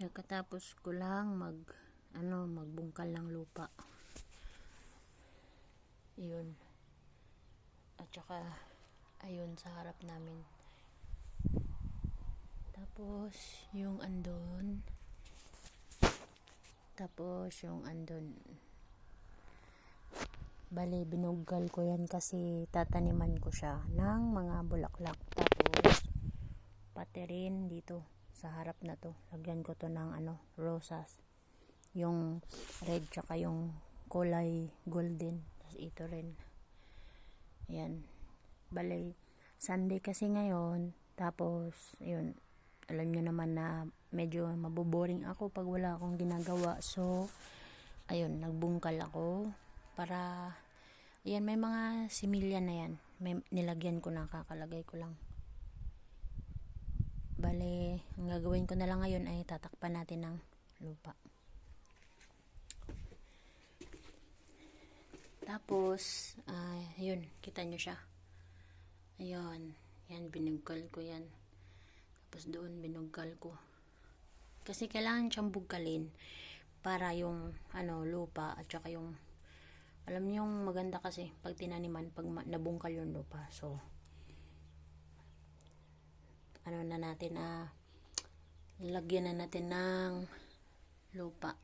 Pagkatapos ko lang magbungkal ng lupa. Yun. At saka ayun sa harap namin. Tapos yung andon. Bale, binugal ko yan kasi tataniman ko siya ng mga bulaklak. Tapos pati rin dito sa harap na to, lagyan ko to ng rosas. Yung red tsaka yung kulay golden. Tapos ito rin. Ayan. Bale, Sunday kasi ngayon. Tapos, yun. Alam nyo naman na medyo maboboring ako pag wala akong ginagawa. So, ayun, nagbungkal ako para, ayan, may mga similya na yan. May nilagyan ko na, kakalagay ko lang. Bale, ang gagawin ko na lang ngayon ay tatakpan natin ng lupa. Tapos, yun, kita nyo siya. Ayun, yan, binugal ko yan. Tapos doon, binugal ko. Kasi kailangan siyang bugalin para yung, lupa, at saka yung, alam niyo yung maganda kasi, pag tinaniman, pag nabungkal yung lupa. So, na natin, lagyan na natin ng lupa.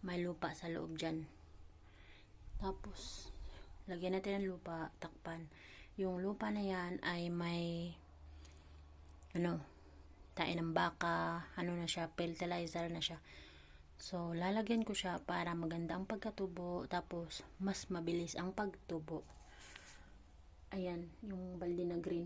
May lupa sa loob dyan. Tapos, lagyan natin ng lupa, takpan. Yung lupa na yan ay may tae ng baka, na siya, fertilizer na siya. So, lalagyan ko siya para maganda ang pagkatubo, tapos mas mabilis ang pagtubo. Ayan, yung balde na green.